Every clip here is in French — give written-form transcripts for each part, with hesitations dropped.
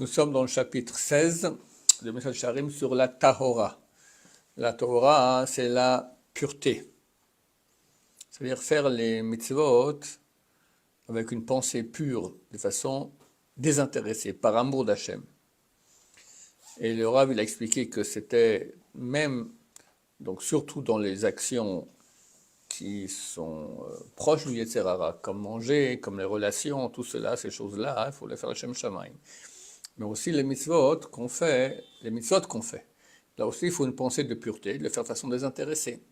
Nous sommes dans le chapitre 16 de Meshach Sharim sur la Tahora. La Tahora, c'est la pureté. C'est-à-dire faire les mitzvot avec une pensée pure, de façon désintéressée, par amour d'Hachem. Et le Rav, il a expliqué que c'était même, donc surtout dans les actions qui sont proches du Yetzer Hara, comme manger, comme les relations, tout cela, ces choses-là, il faut les faire Hashem Shamayim. Mais aussi les mitzvot qu'on fait, là aussi il faut une pensée de pureté, de le faire de façon désintéressée.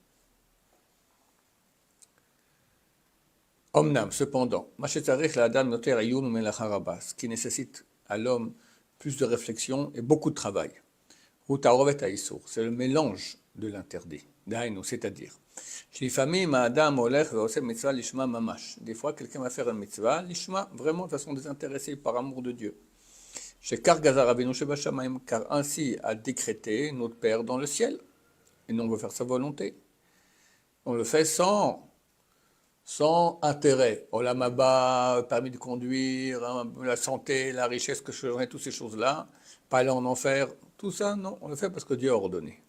Omnam, cependant, ce qui nécessite à l'homme plus de réflexion et beaucoup de travail. C'est le mélange de l'interdit, c'est-à-dire, des fois quelqu'un va faire une mitzvah, lishma, vraiment de façon désintéressée, par amour de Dieu. Car ainsi a décrété notre Père dans le ciel, et nous on veut faire sa volonté. On le fait sans intérêt. Olam haba, permis de conduire, la santé, la richesse que je ferai, toutes ces choses-là, pas aller en enfer, tout ça, non, on le fait parce que Dieu a ordonné.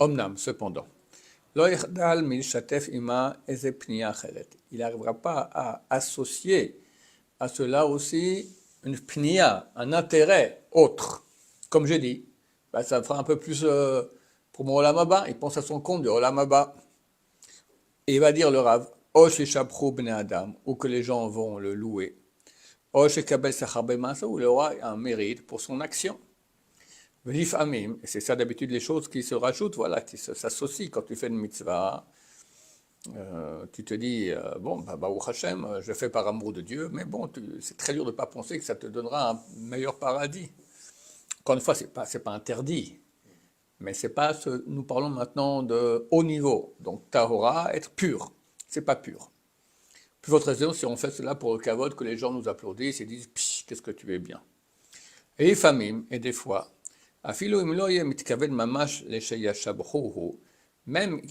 Omnam, cependant, il n'arrivera pas à associer à cela aussi une pnia, un intérêt autre. Comme j'ai dit, ça fera un peu plus pour mon Olam haba, il pense à son compte de Olam haba. Et il va dire le Rav, ou que les gens vont le louer, ou il aura un mérite pour son action. Et c'est ça d'habitude les choses qui se rajoutent, voilà, qui s'associent quand tu fais une mitzvah. Tu te dis, Baruch Hashem, je fais par amour de Dieu, mais bon, c'est très dur de ne pas penser que ça te donnera un meilleur paradis. Encore une fois, c'est pas interdit, mais c'est pas nous parlons maintenant de haut niveau, donc Tahora, être pur, c'est pas pur. Plus votre raison, si on fait cela pour le kavod, que les gens nous applaudissent et disent, qu'est-ce que tu es bien. Et et des fois, même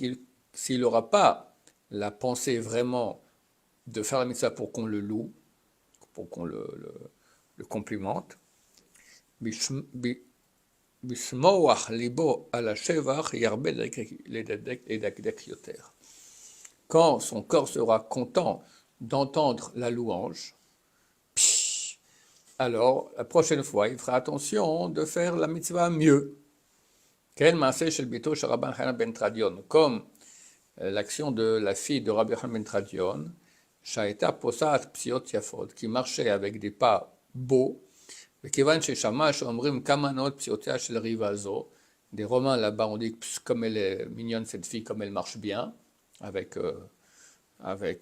s'il n'aura pas la pensée vraiment de faire la mitzvah pour qu'on le loue, pour qu'on le complimente, quand son corps sera content d'entendre la louange, alors la prochaine fois il fera attention de faire la mitzvah mieux. Comme l'action de la fille de Rabbi Yochanan ben Tradion, Shaita posat psiot yafod, qui marchait avec des pas beaux, des Romains là-bas on dit comme elle est mignonne cette fille, comme elle marche bien, avec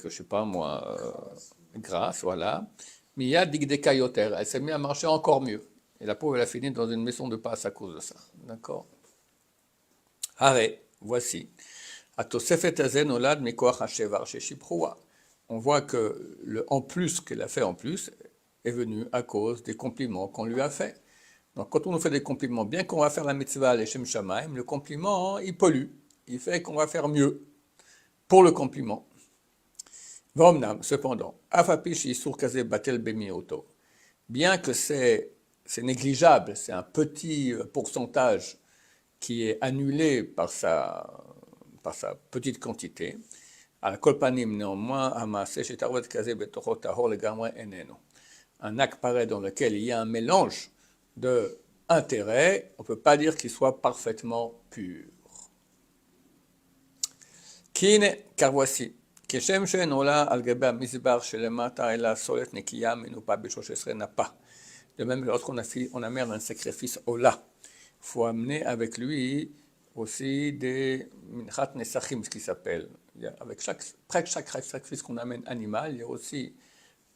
je sais pas moi, grâce, voilà. Mia digdeka yoter, elle s'est mise à marcher encore mieux. Et la pauvre elle a fini dans une maison de passe à cause de ça, d'accord. Arrête, voici. On voit que le en plus qu'elle a fait en plus est venu à cause des compliments qu'on lui a fait. Donc quand on nous fait des compliments, bien qu'on va faire la mitzvah Leshem Shamaim, le compliment il pollue, il fait qu'on va faire mieux pour le compliment. Cependant, bien que c'est négligeable, c'est un petit pourcentage qui est annulé par sa petite quantité, un acte pareil dans lequel il y a un mélange d'intérêts, on ne peut pas dire qu'il soit parfaitement pur. Car voici, de même, lorsqu'on amène un sacrifice Ola, il faut amener avec lui aussi des minchat nesachim, ce qui s'appelle. Près de chaque sacrifice qu'on amène animal, il y a aussi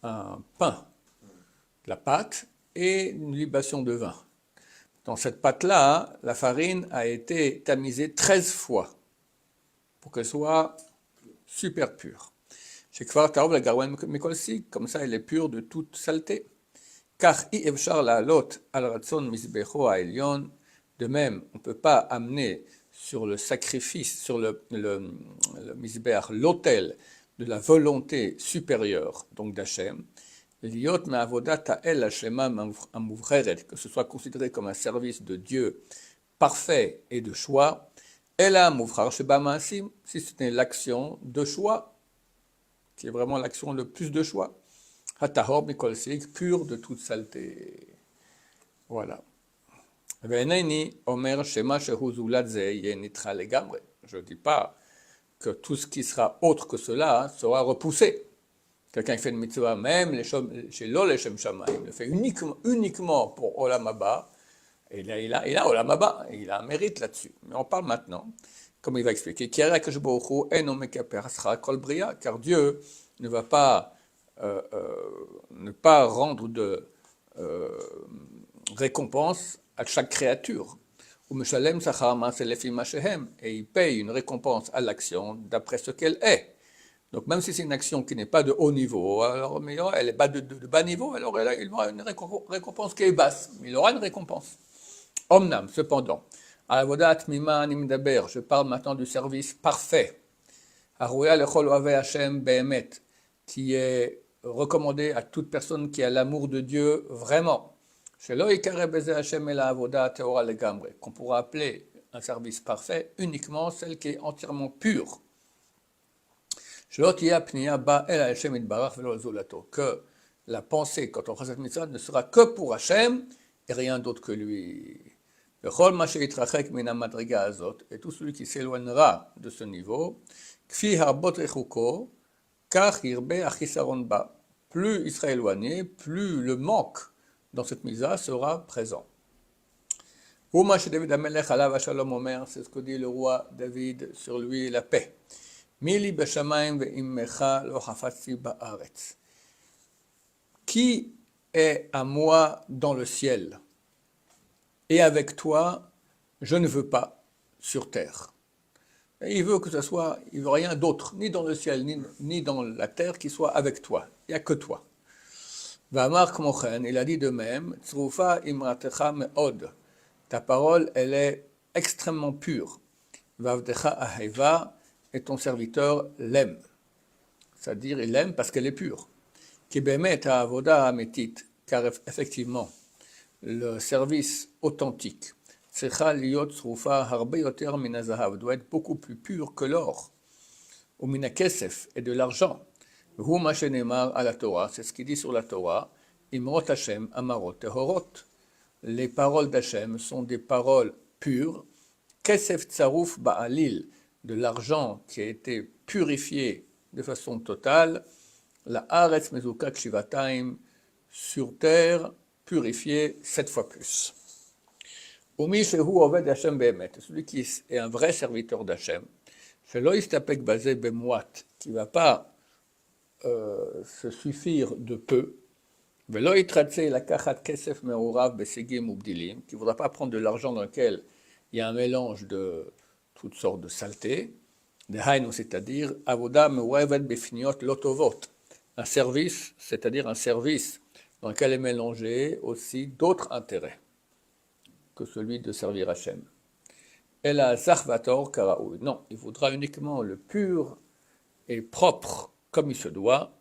un pain, de la pâte et une libation de vin. Dans cette pâte-là, la farine a été tamisée 13 fois pour qu'elle soit super pure. Comme ça, elle est pure de toute saleté. Car de même, on ne peut pas amener sur le sacrifice, sur le misbéach, l'autel de la volonté supérieure, donc d'Hachem, Liot me'avodat ha'el hashema amuvcheret, que ce soit considéré comme un service de Dieu parfait et de choix, ela muvchar sheba ma'asim, si c'était l'action de choix, qui est vraiment l'action le plus de choix, hatahor mikol seik, pur de toute saleté. Voilà. Ve'eneni omer shema shehu zulat ze yeh nitra legamre. Je ne dis pas que tout ce qui sera autre que cela sera repoussé. Quelqu'un qui fait une mitzvah, même chez l'ol et Shem Shamaim, il le fait uniquement pour Olam Haba, et là, il a Olam Haba, et il a un mérite là-dessus. Mais on parle maintenant, comme il va expliquer, car Dieu ne va pas ne pas rendre de récompense à chaque créature. Et il paye une récompense à l'action d'après ce qu'elle est. Donc même si c'est une action qui n'est pas de haut niveau, alors, mais elle n'est pas de bas niveau, alors il aura une récompense qui est basse, mais il aura une récompense. Omnam, cependant, avodat mima nimdaber, je parle maintenant du service parfait, Harouya lechol oave Hashem behemet, qui est recommandé à toute personne qui a l'amour de Dieu vraiment. Shelo yikare beze Hashem el avodat teora legamre, qu'on pourra appeler un service parfait uniquement celle qui est entièrement pure. Que la pensée, quand on fera cette mitzvah, ne sera que pour Hachem et rien d'autre que lui. Et tout celui qui s'éloignera de ce niveau, plus il sera éloigné, plus le manque dans cette mitzvah sera présent. C'est ce que dit le roi David sur lui, la paix. Mili b'shamayim ve'immecha lo hafatzi ba'aretz. Qui est à moi dans le ciel et avec toi, je ne veux pas sur terre. Et il veut que ce soit, il veut rien d'autre, ni dans le ciel, ni dans la terre, qui soit avec toi. Il n'y a que toi. Va'amar kmochen, il a dit de même, tzrufa imratecha me'od. Ta parole, elle est extrêmement pure. Va'avdecha aheva, et ton serviteur l'aime. C'est-à-dire, il l'aime parce qu'elle est pure. Ki bemet ha'avoda ha'ametit, car effectivement, le service authentique, tsecha liot tzrufa harbe yoter min hazahav, doit être beaucoup plus pur que l'or, ou min hakesef, et de l'argent. Hu ma shenemar à la Torah, c'est ce qu'il dit sur la Torah, imrot Hashem amarot tehorot. Les paroles d'Hashem sont des paroles pures, kesef tsaruf ba'alil, de l'argent qui a été purifié de façon totale, la haaretz mezukat shivataim, sur terre, purifié 7 fois plus. Umi shehu oved Hashem behemet, celui qui est un vrai serviteur d'Hashem, shelo yistapek basé bemouat, qui ne va pas se suffire de peu, velo yitratze lakachat kesef me'orav besegim ubdilim, qui ne voudra pas prendre de l'argent dans lequel il y a un mélange de toutes sortes de saletés, c'est-à-dire avoda me'orevet befiniot lotovot, un service, c'est-à-dire un service dans lequel est mélangé aussi d'autres intérêts que celui de servir Hachem. El ha'zachvator karaoui. Non, il voudra uniquement le pur et propre comme il se doit.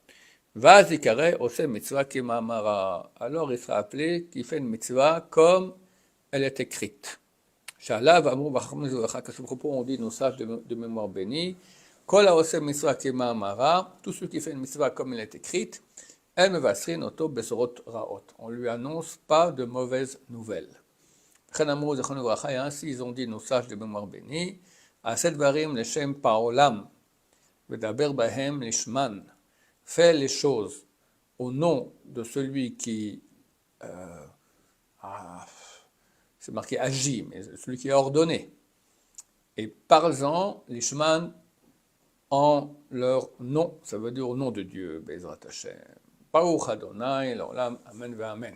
Vazikare ose mitzvah kimamara. Alors il sera appelé qui fait une mitzvah comme elle est écrite. Shalav amou b'chacham zulacha. À ce propos, on dit nos sages de mémoire bénie. Kol ha'ose mitzvah kimamara. Tout celui qui fait une mitzvah comme elle est écrite. El mevasrin oto besorot raot. On lui annonce pas de mauvaises nouvelles. Et ainsi ils ont dit nos sages de mémoire bénie. Aset varim leshem paolam. Vedaber bahem lishman. Fais les choses au nom de celui qui c'est marqué agit, mais celui qui a ordonné. Et parle-en, lishman, en leur nom. Ça veut dire au nom de Dieu, Bezrat Hashem. Baruch Adonai, l'olam, amen ve amen.